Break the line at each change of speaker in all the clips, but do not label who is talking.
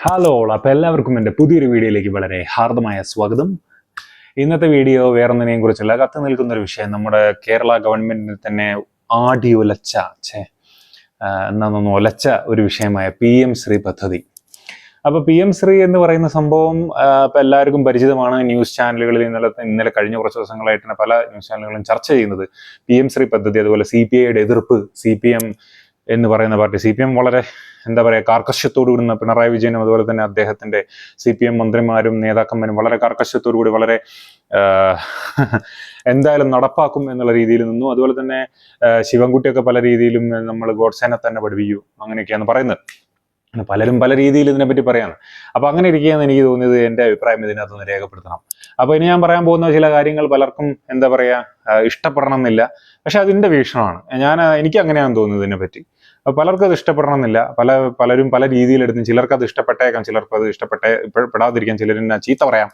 Hello അപ്പോൾ എല്ലാവർക്കും എൻ്റെ പുതിയൊരു വീഡിയോയിലേക്ക് വളരെ ഹാർദമായ സ്വാഗതം. ഇന്നത്തെ വീഡിയോ വേറൊന്നിനെയും കുറിച്ചല്ല. കത്ത് നിൽക്കുന്നൊരു വിഷയം നമ്മുടെ കേരള ഗവൺമെൻറ്റിന് തന്നെ ആടി ഉലച്ച ഒലച്ച ഒരു വിഷയമായ PM ശ്രീ പദ്ധതി. അപ്പോൾ PM ശ്രീ എന്ന് പറയുന്ന സംഭവം ഇപ്പം എല്ലാവർക്കും പരിചിതമാണ്. ന്യൂസ് ചാനലുകളിൽ ഇന്നലെ കഴിഞ്ഞ കുറച്ച് ദിവസങ്ങളായിട്ട് പല ന്യൂസ് ചാനലുകളും ചർച്ച ചെയ്യുന്നത് PM ശ്രീ പദ്ധതി, അതുപോലെ CPIയുടെ എതിർപ്പ്. CPM എന്ന് പറയുന്ന പാർട്ടി, CPM വളരെ കാർക്കശ്യത്തോടു കൂടി പിണറായി വിജയനും അതുപോലെ തന്നെ അദ്ദേഹത്തിന്റെ CPM മന്ത്രിമാരും നേതാക്കന്മാരും വളരെ കാർക്കശ്യത്തോടു കൂടി വളരെ എന്തായാലും നടപ്പാക്കും എന്നുള്ള രീതിയിൽ നിന്നു. അതുപോലെ തന്നെ ശിവൻകുട്ടിയൊക്കെ പല രീതിയിലും നമ്മൾ ഗോഡ്സേനെ തന്നെ പഠിപ്പിക്കൂ അങ്ങനെയൊക്കെയാണ് പറയുന്നത്. പലരും പല രീതിയിൽ ഇതിനെപ്പറ്റി പറയാണ്. അപ്പൊ അങ്ങനെ ഇരിക്കുകയെന്ന് എനിക്ക് തോന്നിയത്, എൻ്റെ അഭിപ്രായം ഇതിനകത്തൊന്ന് രേഖപ്പെടുത്തണം. അപ്പൊ ഇനി ഞാൻ പറയാൻ പോകുന്ന ചില കാര്യങ്ങൾ പലർക്കും ഇഷ്ടപ്പെടണം എന്നില്ല. പക്ഷെ അതിന്റെ വീക്ഷണമാണ്. എനിക്ക് അങ്ങനെയാണെന്ന് തോന്നുന്നത് ഇതിനെപ്പറ്റി. പലർക്കും അത് ഇഷ്ടപ്പെടണം എന്നില്ല. പലരും പല രീതിയിലെടുത്തും ചിലർക്ക് അത് ഇഷ്ടപ്പെട്ടേക്കാം, ചിലർക്ക് അത് ഇഷ്ടപ്പെടാതിരിക്കാം, ചിലരിനെ ചീത്ത പറയാം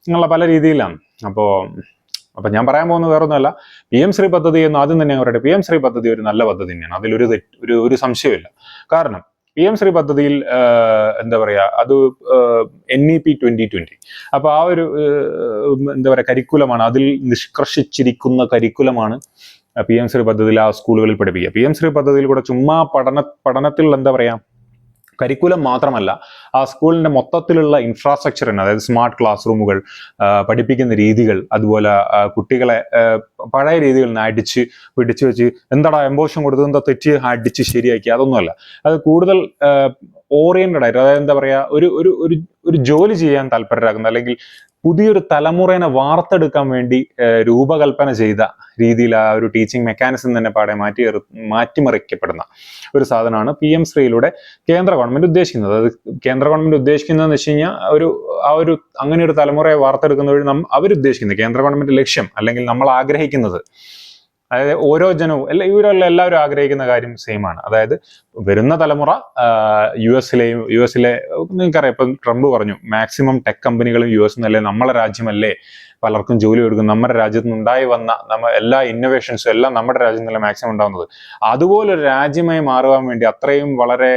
എന്നുള്ള പല രീതിയിലാണ്. അപ്പൊ ഞാൻ പറയാൻ പോകുന്നത് വേറൊന്നുമല്ല. PM ശ്രീ പദ്ധതി എന്ന് ആദ്യം തന്നെ പറയട്ടെ. PM ശ്രീ പദ്ധതി ഒരു നല്ല പദ്ധതി തന്നെയാണ്, അതിലൊരു സംശയമില്ല. കാരണം PM ശ്രീ പദ്ധതിയിൽ അത് NEP 2020. അപ്പൊ ആ ഒരു കരിക്കുലമാണ്, അതിൽ നിഷ്കർഷിച്ചിരിക്കുന്ന കരിക്കുലമാണ് PM ശ്രീ പദ്ധതിയിൽ ആ സ്കൂളുകളിൽ പഠിപ്പിക്കുക. PM ശ്രീ പദ്ധതിയിൽ കൂടെ ചുമ്മാ പഠനത്തിൽ കരിക്കുലം മാത്രമല്ല, ആ സ്കൂളിന്റെ മൊത്തത്തിലുള്ള ഇൻഫ്രാസ്ട്രക്ചർ തന്നെ, അതായത് സ്മാർട്ട് ക്ലാസ് റൂമുകൾ, പഠിപ്പിക്കുന്ന രീതികൾ, അതുപോലെ കുട്ടികളെ പഴയ രീതികളിൽ നിന്ന് പിടിച്ചു വെച്ച് എംബോഷൻ കൊടുത്ത് എന്താ തെറ്റ് അടിച്ച് ശരിയാക്കി, അതൊന്നുമല്ല. അത് കൂടുതൽ ഓറിയന്റഡ് ആയിട്ട്, അതായത് ഒരു ജോലി ചെയ്യാൻ താല്പര്യരാകുന്ന, അല്ലെങ്കിൽ പുതിയൊരു തലമുറയെ വാർത്തെടുക്കാൻ വേണ്ടി രൂപകൽപ്പന ചെയ്ത രീതിയിൽ ആ ഒരു ടീച്ചിങ് മെക്കാനിസം തന്നെ മാറ്റിമറിക്കപ്പെടുന്ന ഒരു സാധനമാണ് PM ശ്രീയിലൂടെ കേന്ദ്ര ഗവൺമെന്റ് ഉദ്ദേശിക്കുന്നത്. അത് കേന്ദ്ര ഗവൺമെന്റ് ഉദ്ദേശിക്കുന്നതെന്ന് വെച്ച് കഴിഞ്ഞാൽ അങ്ങനെ ഒരു തലമുറയെ വാർത്തെടുക്കുന്ന വഴി അവരുദ്ദേശിക്കുന്നത്, കേന്ദ്ര ഗവൺമെന്റ് ലക്ഷ്യം അല്ലെങ്കിൽ നമ്മൾ ആഗ്രഹിക്കുന്നത്, അതായത് ഓരോ ജനവും എല്ലാവരും ആഗ്രഹിക്കുന്ന കാര്യം സെയിമാണ്. അതായത് വരുന്ന തലമുറ യുഎസിലെ നിങ്ങൾക്കറിയാം, ഇപ്പം ട്രംപ് പറഞ്ഞു മാക്സിമം ടെക് കമ്പനികളും US എന്നല്ലേ, നമ്മളെ രാജ്യമല്ലേ പലർക്കും ജോലി കൊടുക്കും, നമ്മുടെ രാജ്യത്ത് നിന്നുണ്ടായി വന്ന എല്ലാ ഇന്നോവേഷൻസും എല്ലാം നമ്മുടെ രാജ്യത്ത് നിന്നല്ല മാക്സിമം ഉണ്ടാകുന്നത്. അതുപോലൊരു രാജ്യമായി മാറുവാൻ വേണ്ടി അത്രയും വളരെ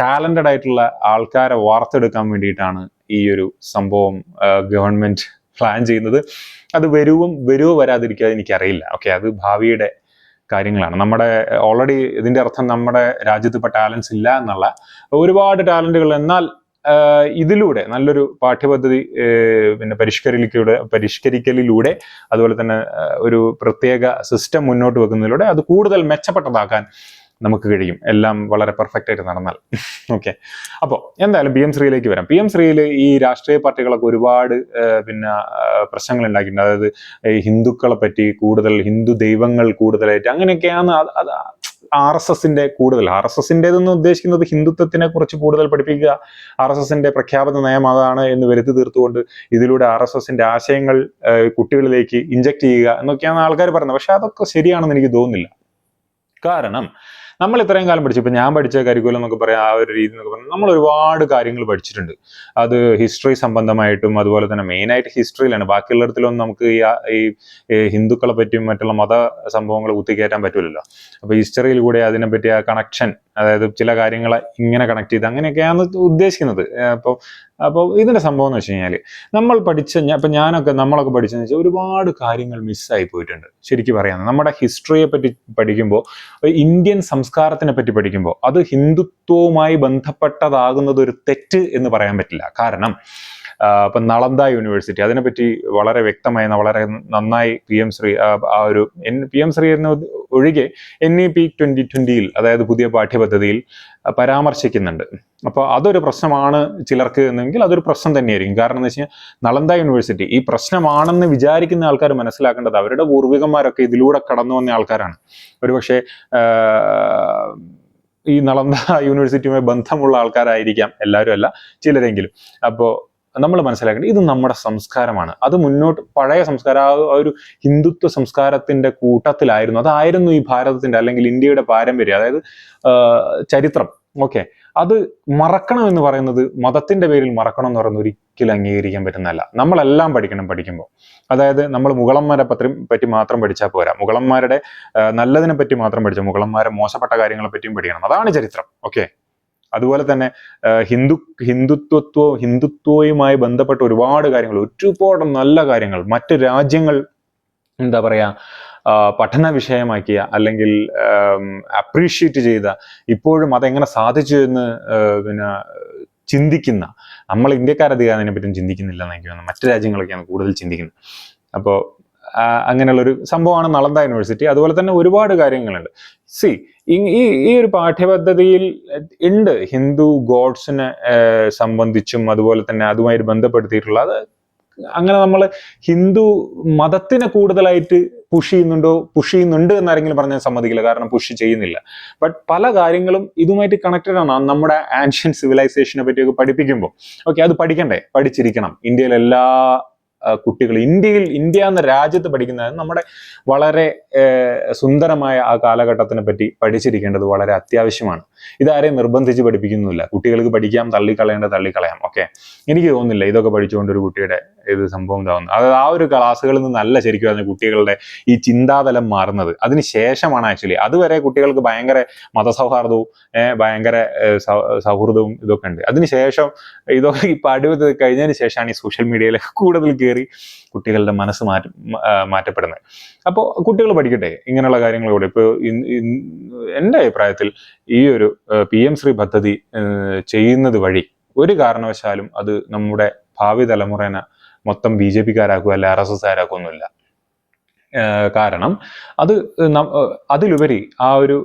ടാലന്റഡ് ആയിട്ടുള്ള ആൾക്കാരെ വാർത്തെടുക്കാൻ വേണ്ടിയിട്ടാണ് ഈ ഒരു സംഭവം ഗവൺമെന്റ് പ്ലാൻ ചെയ്യുന്നത്. അത് വരുവോ വരാതിരിക്കുക എനിക്കറിയില്ല. ഓക്കെ, അത് ഭാവിയുടെ കാര്യങ്ങളാണ്. ഓൾറെഡി ഇതിന്റെ അർത്ഥം നമ്മുടെ രാജ്യത്ത് ഇപ്പൊ ടാലൻസ് ഇല്ല എന്നുള്ള, ഒരുപാട് ടാലന്റുകൾ. എന്നാൽ ഇതിലൂടെ നല്ലൊരു പാഠ്യപദ്ധതി പരിഷ്കരിക്കലിലൂടെ അതുപോലെ തന്നെ ഒരു പ്രത്യേക സിസ്റ്റം മുന്നോട്ട് വെക്കുന്നതിലൂടെ അത് കൂടുതൽ മെച്ചപ്പെട്ടതാക്കാൻ നമുക്ക് കഴിയും, എല്ലാം വളരെ പെർഫെക്റ്റ് ആയിട്ട് നടന്നാൽ. ഓക്കെ, അപ്പോൾ എന്തായാലും PM ശ്രീയിലേക്ക് വരാം. PM ശ്രീയിൽ ഈ രാഷ്ട്രീയ പാർട്ടികളൊക്കെ ഒരുപാട് പ്രശ്നങ്ങൾ ഉണ്ടാക്കിയിട്ടുണ്ട്. അതായത് ഹിന്ദുക്കളെ പറ്റി കൂടുതൽ, ഹിന്ദു ദൈവങ്ങൾ കൂടുതലായിട്ട് അങ്ങനെയൊക്കെയാണ്. RSSന്റേതെന്ന് ഉദ്ദേശിക്കുന്നത് ഹിന്ദുത്വത്തിനെ കുറിച്ച് കൂടുതൽ പഠിപ്പിക്കുക, RSSന്റെ പ്രഖ്യാപിത നയം അതാണ് എന്ന് വരുത്തി തീർത്തുകൊണ്ട് ഇതിലൂടെ RSSന്റെ ആശയങ്ങൾ കുട്ടികളിലേക്ക് ഇഞ്ചക്ട് ചെയ്യുക എന്നൊക്കെയാണ് ആൾക്കാർ പറയുന്നത്. പക്ഷെ അതൊക്കെ ശരിയാണെന്ന് എനിക്ക് തോന്നുന്നില്ല. കാരണം നമ്മൾ ഇത്രയും കാലം പഠിച്ചു, ഇപ്പൊ ഞാൻ പഠിച്ച കരിക്കുലം എന്നൊക്കെ പറയാം, ആ ഒരു രീതി എന്നൊക്കെ പറഞ്ഞാൽ നമ്മൾ ഒരുപാട് കാര്യങ്ങൾ പഠിച്ചിട്ടുണ്ട്. അത് ഹിസ്റ്ററി സംബന്ധമായിട്ടും അതുപോലെ തന്നെ മെയിനായിട്ട് ഹിസ്റ്ററിയിലാണ്. ബാക്കിയുള്ളിടത്തിലൊന്നും നമുക്ക് ഈ ഹിന്ദുക്കളെ പറ്റിയും മറ്റുള്ള മത സംഭവങ്ങൾ കുത്തിക്കയറ്റാൻ പറ്റൂലല്ലോ. അപ്പൊ ഹിസ്റ്ററിയിൽ കൂടെ അതിനെപ്പറ്റി ആ കണക്ഷൻ, അതായത് ചില കാര്യങ്ങളെ ഇങ്ങനെ കണക്ട് ചെയ്ത് അങ്ങനെയൊക്കെയാണ് ഉദ്ദേശിക്കുന്നത്. അപ്പോൾ ഇതിന്റെ സംഭവം എന്ന് വെച്ച് കഴിഞ്ഞാൽ നമ്മളൊക്കെ പഠിച്ചെന്ന് വെച്ചാൽ ഒരുപാട് കാര്യങ്ങൾ മിസ്സായി പോയിട്ടുണ്ട്. ശരിക്കും പറയാം, നമ്മുടെ ഹിസ്റ്ററിയെ പറ്റി പഠിക്കുമ്പോൾ, ഇന്ത്യൻ സംസ്കാരത്തിനെ പറ്റി പഠിക്കുമ്പോൾ അത് ഹിന്ദുത്വവുമായി ബന്ധപ്പെട്ടതാകുന്നത് ഒരു തെറ്റ് എന്ന് പറയാൻ പറ്റില്ല. കാരണം ഇപ്പൊ നളന്ദ യൂണിവേഴ്സിറ്റി, അതിനെപ്പറ്റി വളരെ വ്യക്തമായി വളരെ നന്നായി PM ശ്രീ എന്ന ഒഴികെ NEP 2020 അതായത് പുതിയ പാഠ്യപദ്ധതിയിൽ പരാമർശിക്കുന്നുണ്ട്. അപ്പോൾ അതൊരു പ്രശ്നമാണ് ചിലർക്ക് എന്നെങ്കിൽ അതൊരു പ്രശ്നം തന്നെയായിരിക്കും. കാരണം എന്ന് വെച്ച് കഴിഞ്ഞാൽ നളന്ദ യൂണിവേഴ്സിറ്റി ഈ പ്രശ്നമാണെന്ന് വിചാരിക്കുന്ന ആൾക്കാർ മനസ്സിലാക്കേണ്ടത് അവരുടെ പൂർവികന്മാരൊക്കെ ഇതിലൂടെ കടന്നു വന്ന ആൾക്കാരാണ്. ഒരുപക്ഷെ ഈ നളന്ദ യൂണിവേഴ്സിറ്റിയുമായി ബന്ധമുള്ള ആൾക്കാരായിരിക്കാം, എല്ലാവരും അല്ല, ചിലരെങ്കിലും. അപ്പോൾ നമ്മൾ മനസ്സിലാക്കേണ്ടത് ഇത് നമ്മുടെ സംസ്കാരമാണ്. അത് പഴയ സംസ്കാരം, ആ ഒരു ഹിന്ദുത്വ സംസ്കാരത്തിന്റെ കൂട്ടത്തിലായിരുന്നു. അതായിരുന്നു ഈ ഭാരതത്തിന്റെ അല്ലെങ്കിൽ ഇന്ത്യയുടെ പാരമ്പര്യം, അതായത് ചരിത്രം. ഓക്കെ, അത് മറക്കണം എന്ന് പറയുന്നത്, മതത്തിന്റെ പേരിൽ മറക്കണം എന്ന് പറയുന്നത് ഒരിക്കലും അംഗീകരിക്കാൻ പറ്റുന്നതല്ല. നമ്മളെല്ലാം പഠിക്കുമ്പോൾ. അതായത് നമ്മൾ മുഗളന്മാരെ പറ്റി മാത്രം പഠിച്ചാൽ പോരാ, മുഗളന്മാരുടെ നല്ലതിനെ പറ്റി മാത്രം പഠിച്ചാൽ, മുഗളന്മാരെ മോശപ്പെട്ട കാര്യങ്ങളെ പറ്റിയും പഠിക്കണം. അതാണ് ചരിത്രം. ഓക്കെ, അതുപോലെ തന്നെ ഹിന്ദുത്വവുമായി ബന്ധപ്പെട്ട ഒരുപാട് കാര്യങ്ങൾ, ഒരുപാട് നല്ല കാര്യങ്ങൾ മറ്റ് രാജ്യങ്ങൾ എന്താ പറയാ പഠന വിഷയമാക്കിയ അല്ലെങ്കിൽ അപ്രീഷിയേറ്റ് ചെയ്ത, ഇപ്പോഴും അതെങ്ങനെ സാധിച്ചു എന്ന് പിന്നെ ചിന്തിക്കുന്ന, നമ്മൾ ഇന്ത്യക്കാരധികം അതിനെപ്പറ്റും ചിന്തിക്കുന്നില്ല എന്ന് എനിക്ക് തോന്നുന്നു. മറ്റു രാജ്യങ്ങളൊക്കെയാണ് കൂടുതൽ ചിന്തിക്കുന്നത്. അപ്പോൾ അങ്ങനെയുള്ളൊരു സംഭവമാണ് നളന്ദ യൂണിവേഴ്സിറ്റി. അതുപോലെ തന്നെ ഒരുപാട് കാര്യങ്ങളുണ്ട്. ഈ ഒരു പാഠ്യപദ്ധതിയിൽ ഉണ്ട് ഹിന്ദു ഗോഡ്സിനെ സംബന്ധിച്ചും അതുപോലെ തന്നെ അതുമായി ബന്ധപ്പെടുത്തിയിട്ടുള്ള, അത് അങ്ങനെ നമ്മൾ ഹിന്ദു മതത്തിനെ കൂടുതലായിട്ട് പുഷ് ചെയ്യുന്നുണ്ട് എന്നാരെങ്കിലും പറഞ്ഞാൽ സമ്മതിക്കില്ല, കാരണം പുഷ് ചെയ്യുന്നില്ല. ബട്ട് പല കാര്യങ്ങളും ഇതുമായിട്ട് കണക്റ്റഡ് ആണ്. നമ്മുടെ ആൻഷ്യൻ സിവിലൈസേഷനെ പറ്റിയൊക്കെ പഠിപ്പിക്കുമ്പോൾ ഓക്കെ, അത് പഠിച്ചിരിക്കണം. ഇന്ത്യയിലെ എല്ലാ കുട്ടികൾ ഇന്ത്യ എന്ന രാജ്യത്ത് പഠിക്കുന്നത് നമ്മുടെ വളരെ സുന്ദരമായ ആ കാലഘട്ടത്തിനെ പറ്റി പഠിച്ചിരിക്കേണ്ടത് വളരെ അത്യാവശ്യമാണ്. ഇതാരെയും നിർബന്ധിച്ച് പഠിപ്പിക്കുന്നില്ല. കുട്ടികൾക്ക് പഠിക്കാം, തള്ളിക്കളയാം. ഓക്കെ, എനിക്ക് തോന്നുന്നില്ല ഇതൊക്കെ പഠിച്ചുകൊണ്ട് ഒരു കുട്ടിയുടെ ഇത് സംഭവം ഇതാവുന്നത്. അത് ആ ഒരു ക്ലാസ്സുകളിൽ നിന്നല്ല ശരിക്കും പറഞ്ഞ കുട്ടികളുടെ ഈ ചിന്താതലം മാറുന്നത്. അതിന് ശേഷമാണ് ആക്ച്വലി. അതുവരെ കുട്ടികൾക്ക് ഭയങ്കര മതസൗഹാർദ്ദവും ഭയങ്കര സൗഹൃദവും ഇതൊക്കെ ഉണ്ട്. അതിനുശേഷം ഇതൊക്കെ ഈ പഠിത്തം കഴിഞ്ഞതിന് ശേഷമാണ് ഈ സോഷ്യൽ മീഡിയയിലൊക്കെ കൂടുതൽ കയറി കുട്ടികളുടെ മനസ്സ് മാറ്റപ്പെടുന്നത്. അപ്പോൾ കുട്ടികൾ പഠിക്കട്ടെ ഇങ്ങനെയുള്ള കാര്യങ്ങൾ കൂടെ. ഇപ്പോൾ എൻ്റെ അഭിപ്രായത്തിൽ ഈ ഒരു PM ശ്രീ പദ്ധതി ചെയ്യുന്നത് വഴി ഒരു കാരണവശാലും അത് നമ്മുടെ ഭാവി തലമുറേനെ മൊത്തം BJP-കാരാക്കുക അല്ല RSS-കാരാക്കൊന്നുമില്ല. കാരണം അതിലുപരി ആ ഒരു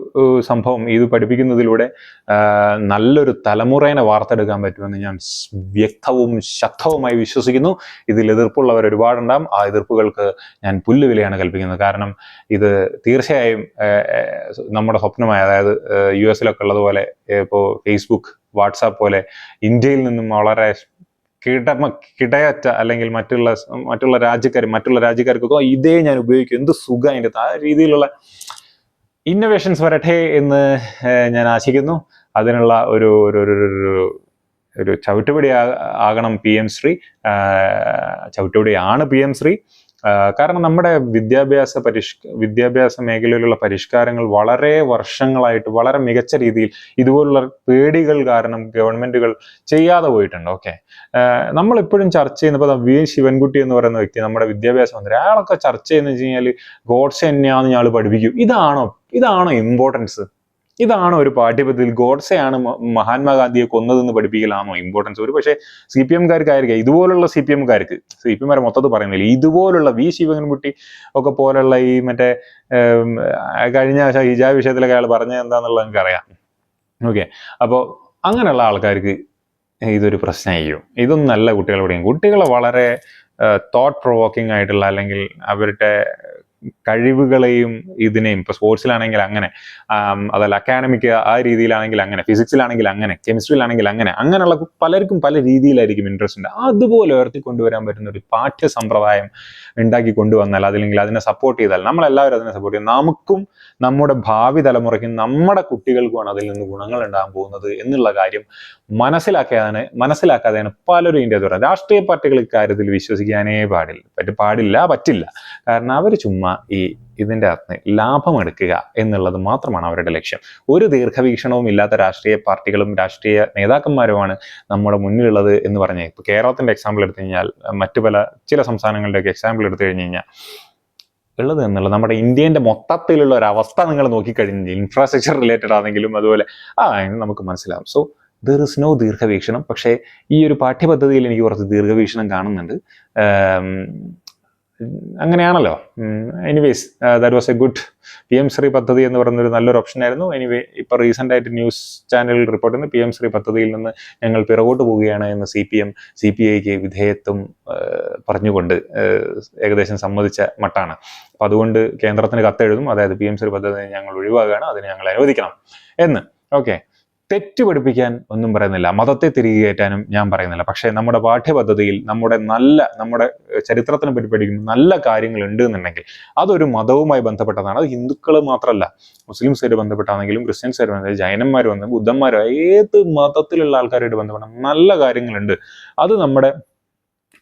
സംഭവം ഇത് പഠിപ്പിക്കുന്നതിലൂടെ നല്ലൊരു തലമുറേനെ വാർത്തെടുക്കാൻ പറ്റുമെന്ന് ഞാൻ വ്യക്തവും ശക്തവുമായി വിശ്വസിക്കുന്നു. ഇതിൽ എതിർപ്പുള്ളവർ ഒരുപാടുണ്ടാകും. ആ എതിർപ്പുകൾക്ക് ഞാൻ പുല്ലുവിലയാണ് കൽപ്പിക്കുന്നത്. കാരണം ഇത് തീർച്ചയായും നമ്മുടെ സ്വപ്നമായ, അതായത് US-ലൊക്കെ ഉള്ളതുപോലെ ഇപ്പോൾ ഫേസ്ബുക്ക്, വാട്സാപ്പ് പോലെ ഇന്ത്യയിൽ നിന്നും വളരെ കിടയറ്റ അല്ലെങ്കിൽ മറ്റുള്ള രാജ്യക്കാർക്കൊക്കെ ഇതേ ഞാൻ ഉപയോഗിക്കും, എന്ത് സുഖം അതിൻ്റെ ആ രീതിയിലുള്ള ഇന്നോവേഷൻസ് വരട്ടെ എന്ന് ഞാൻ ആശിക്കുന്നു. അതിനുള്ള ഒരു ചവിട്ടുപടി ആകണം PM ശ്രീ. ചവിട്ടുപടിയാണ് PM ശ്രീ. കാരണം നമ്മുടെ വിദ്യാഭ്യാസ മേഖലയിലുള്ള പരിഷ്കാരങ്ങൾ വളരെ വർഷങ്ങളായിട്ട് വളരെ മികച്ച രീതിയിൽ ഇതുപോലുള്ള പേടികൾ കാരണം ഗവൺമെന്റുകൾ ചെയ്യാതെ പോയിട്ടുണ്ട്. ഓക്കെ, നമ്മളെപ്പോഴും ചർച്ച ചെയ്യുന്നപ്പോൾ V ശിവൻകുട്ടി എന്ന് പറയുന്ന വ്യക്തി, നമ്മുടെ വിദ്യാഭ്യാസ മന്ത്രി, അയാളൊക്കെ ചർച്ച ചെയ്യുന്നത് വെച്ച് കഴിഞ്ഞാൽ ഗോഡ്സെ തന്നെയാണെന്ന് ഞങ്ങൾ പഠിപ്പിക്കും. ഇതാണോ ഇമ്പോർട്ടൻസ്? ഇതാണോ ഒരു പാഠ്യപദ്ധതിയിൽ ഗോഡ്സെയാണ് മഹാത്മാഗാന്ധിയെ കൊന്നതെന്ന് പഠിപ്പിക്കലാണോ ഇമ്പോർട്ടൻസ്? ഒരു പക്ഷേ CPM-കാർക്കായിരിക്കും, ഇതുപോലുള്ള CPM-കാർക്ക്, CPM-കാരെ മൊത്തത്തിൽ പറയുന്നില്ല, ഇതുപോലുള്ള V ശിവൻകുട്ടി ഒക്കെ പോലുള്ള ഈ മറ്റേ കഴിഞ്ഞ ഹിജാബ് വിഷയത്തിലൊക്കെ അയാൾ പറഞ്ഞത് എന്താണെന്നുള്ളത് എനിക്കറിയാം. ഓക്കെ, അപ്പോൾ അങ്ങനെയുള്ള ആൾക്കാർക്ക് ഇതൊരു പ്രശ്നമായിരിക്കും. ഇതൊന്നും നല്ല കുട്ടികളെ പഠിക്കും. കുട്ടികളെ വളരെ തോട്ട് പ്രൊവോക്കിംഗ് ആയിട്ടുള്ള, അല്ലെങ്കിൽ അവരുടെ കഴിവുകളെയും ഇതിനെയും, ഇപ്പോൾ സ്പോർട്സിലാണെങ്കിൽ അങ്ങനെ, അതല്ല അക്കാഡമിക് ആ രീതിയിലാണെങ്കിൽ അങ്ങനെ, ഫിസിക്സിലാണെങ്കിൽ അങ്ങനെ, കെമിസ്ട്രിയിലാണെങ്കിൽ അങ്ങനെയുള്ള പലർക്കും പല രീതിയിലായിരിക്കും ഇൻട്രസ്റ്റ് ഉണ്ട്. അതുപോലെ ഉയർത്തിക്കൊണ്ടുവരാൻ പറ്റുന്ന ഒരു പാഠ്യ സമ്പ്രദായം ഉണ്ടാക്കി കൊണ്ടുവന്നാൽ, അല്ലെങ്കിൽ അതിനെ സപ്പോർട്ട് ചെയ്താൽ, നമ്മളെല്ലാവരും അതിനെ സപ്പോർട്ട് ചെയ്യും, നമുക്കും നമ്മുടെ ഭാവി തലമുറയ്ക്കും നമ്മുടെ കുട്ടികൾക്കുമാണ് അതിൽ നിന്ന് ഗുണങ്ങൾ ഉണ്ടാകാൻ പോകുന്നത് എന്നുള്ള കാര്യം മനസ്സിലാക്കാതെയാണ് പലരും ഇന്ത്യ പറയുന്നത്. രാഷ്ട്രീയ പാർട്ടികൾ ഇക്കാര്യത്തിൽ വിശ്വസിക്കാനേ പറ്റില്ല. കാരണം അവർ ചുമ്മാ ഇതിൻ്റെ അകത്ത് ലാഭമെടുക്കുക എന്നുള്ളത് മാത്രമാണ് അവരുടെ ലക്ഷ്യം. ഒരു ദീർഘവീക്ഷണവും ഇല്ലാത്ത രാഷ്ട്രീയ പാർട്ടികളും രാഷ്ട്രീയ നേതാക്കന്മാരുമാണ് നമ്മുടെ മുന്നിലുള്ളത് എന്ന് പറഞ്ഞാൽ, ഇപ്പോൾ കേരളത്തിൻ്റെ എക്സാമ്പിൾ എടുത്തു കഴിഞ്ഞാൽ, മറ്റു ചില സംസ്ഥാനങ്ങളുടെയൊക്കെ എക്സാമ്പിൾ എടുത്തു കഴിഞ്ഞ് കഴിഞ്ഞാൽ ഉള്ളത് എന്നുള്ളത് നമ്മുടെ ഇന്ത്യൻ്റെ മൊത്തത്തിലുള്ള ഒരു അവസ്ഥ നിങ്ങൾ നോക്കിക്കഴിഞ്ഞാൽ, ഇൻഫ്രാസ്ട്രക്ചർ റിലേറ്റഡ് ആണെങ്കിലും അതുപോലെ നമുക്ക് മനസ്സിലാവും. സോ ദർ ഇസ് നോ ദീർഘവീക്ഷണം. പക്ഷേ ഈ ഒരു പാഠ്യപദ്ധതിയിൽ എനിക്ക് കുറച്ച് ദീർഘവീക്ഷണം കാണുന്നുണ്ട്. അങ്ങനെയാണല്ലോ. Anyways, that was a good PM Shri പദ്ധതി എന്ന് പറയുന്നൊരു നല്ലൊരു ഓപ്ഷൻ ആയിരുന്നു. എനിവേ, ഇപ്പോൾ റീസെൻ്റ് ആയിട്ട് ന്യൂസ് ചാനലിൽ റിപ്പോർട്ട് ചെയ്യുന്നു PM ശ്രീ പദ്ധതിയിൽ നിന്ന് ഞങ്ങൾ പിറകോട്ട് പോവുകയാണ് എന്ന് CPIക്ക് വിധേയത്വം പറഞ്ഞുകൊണ്ട് ഏകദേശം സമ്മതിച്ച മട്ടാണ്. അപ്പം അതുകൊണ്ട് കേന്ദ്രത്തിന് കത്തെഴുതും, അതായത് PM ശ്രീ പദ്ധതി ഞങ്ങൾ ഒഴിവാക്കുകയാണ്, അതിന് ഞങ്ങൾ അനുവദിക്കണം എന്ന്. ഓക്കെ, തെറ്റ് പഠിപ്പിക്കാൻ ഒന്നും പറയുന്നില്ല, മതത്തെ തിരികെ കയറ്റാനും ഞാൻ പറയുന്നില്ല. പക്ഷേ നമ്മുടെ പാഠ്യപദ്ധതിയിൽ നമ്മുടെ ചരിത്രത്തിനെ പറ്റി പഠിക്കുന്ന നല്ല കാര്യങ്ങൾ ഉണ്ട് എന്നുണ്ടെങ്കിൽ അതൊരു മതവുമായി ബന്ധപ്പെട്ടതാണ്. അത് ഹിന്ദുക്കൾ മാത്രമല്ല, മുസ്ലിംസുമായിട്ട് ബന്ധപ്പെട്ടാണെങ്കിലും, ക്രിസ്ത്യൻസുമായിട്ട് ബന്ധപ്പെട്ട്, ജൈനന്മാർ വന്ന്, ബുദ്ധന്മാരോ, ഏത് മതത്തിലുള്ള ആൾക്കാരായിട്ട് ബന്ധപ്പെട്ട നല്ല കാര്യങ്ങളുണ്ട്. അത് നമ്മുടെ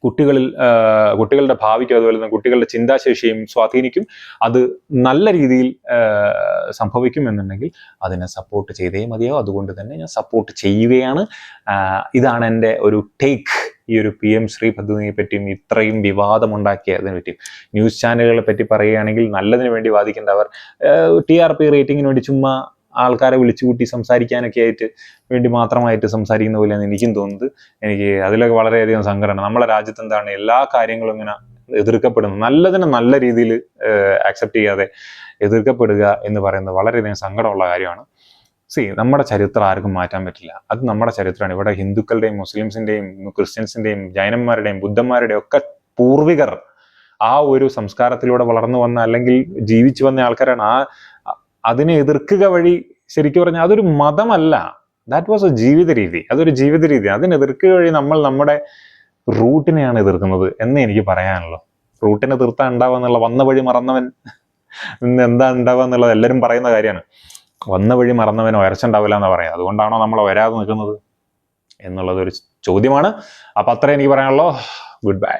കുട്ടികളുടെ ഭാവിക്കും അതുപോലെ തന്നെ കുട്ടികളുടെ ചിന്താശേഷിയും സ്വാധീനിക്കും. അത് നല്ല രീതിയിൽ സംഭവിക്കും എന്നുണ്ടെങ്കിൽ അതിനെ സപ്പോർട്ട് ചെയ്തേ മതിയാവും. അതുകൊണ്ട് തന്നെ ഞാൻ സപ്പോർട്ട് ചെയ്യുകയാണ്. ഇതാണ് എൻ്റെ ഒരു ടേക്ക് ഈ ഒരു PM ശ്രീ പദ്ധതിയെ പറ്റിയും ഇത്രയും വിവാദമുണ്ടാക്കിയതിനെ പറ്റിയും. ന്യൂസ് ചാനലുകളെ പറ്റി പറയുകയാണെങ്കിൽ നല്ലതിന് വേണ്ടി വാദിക്കേണ്ടവർ TRP റേറ്റിങ്ങിന് വേണ്ടി ചുമ്മാ ആൾക്കാരെ വിളിച്ചുകൂട്ടി സംസാരിക്കാനൊക്കെ ആയിട്ട് വേണ്ടി മാത്രമായിട്ട് സംസാരിക്കുന്ന പോലെയാണ് എനിക്കും തോന്നുന്നത്. എനിക്ക് അതിലൊക്കെ വളരെയധികം സങ്കടമാണ്. നമ്മളെ രാജ്യത്ത് എന്താണ് എല്ലാ കാര്യങ്ങളും ഇങ്ങനെ എതിർക്കപ്പെടുന്നു, നല്ലതിനെ നല്ല രീതിയിൽ ആക്സെപ്റ്റ് ചെയ്യാതെ എതിർക്കപ്പെടുക എന്ന് പറയുന്നത് വളരെയധികം സങ്കടമുള്ള കാര്യമാണ്. നമ്മുടെ ചരിത്രം ആർക്കും മാറ്റാൻ പറ്റില്ല. അത് നമ്മുടെ ചരിത്രമാണ്. ഇവിടെ ഹിന്ദുക്കളുടെയും മുസ്ലിംസിൻ്റെയും ക്രിസ്ത്യൻസിൻ്റെയും ജൈനന്മാരുടെയും ബുദ്ധന്മാരുടെയും ഒക്കെ പൂർവികർ ആ ഒരു സംസ്കാരത്തിലൂടെ വളർന്നു വന്ന അല്ലെങ്കിൽ ജീവിച്ചു വന്ന ആൾക്കാരാണ്. അതിനെ എതിർക്കുക വഴി ശരിക്കും പറഞ്ഞാൽ അതൊരു മതമല്ല, ദാറ്റ് വാസ് എ ജീവിത രീതി. അതൊരു ജീവിത രീതി. അതിനെ എതിർക്കുക വഴി നമ്മൾ നമ്മുടെ റൂട്ടിനെയാണ് എതിർക്കുന്നത് എന്ന് എനിക്ക് പറയാനുള്ളൂ. റൂട്ടിനെ തീർത്താൻ ഉണ്ടാവുക എന്നുള്ള, വന്ന വഴി മറന്നവൻ ഇന്ന് എന്താ ഉണ്ടാവുക എന്നുള്ളത് എല്ലാവരും പറയുന്ന കാര്യമാണ്. വന്ന വഴി മറന്നവന് ഉയർച്ചുണ്ടാവില്ല എന്നാ പറയാം. അതുകൊണ്ടാണോ നമ്മൾ വരാതെ നിൽക്കുന്നത് എന്നുള്ളതൊരു ചോദ്യമാണ്. അപ്പം അത്രേ എനിക്ക് പറയാനുള്ളൂ. Good bye.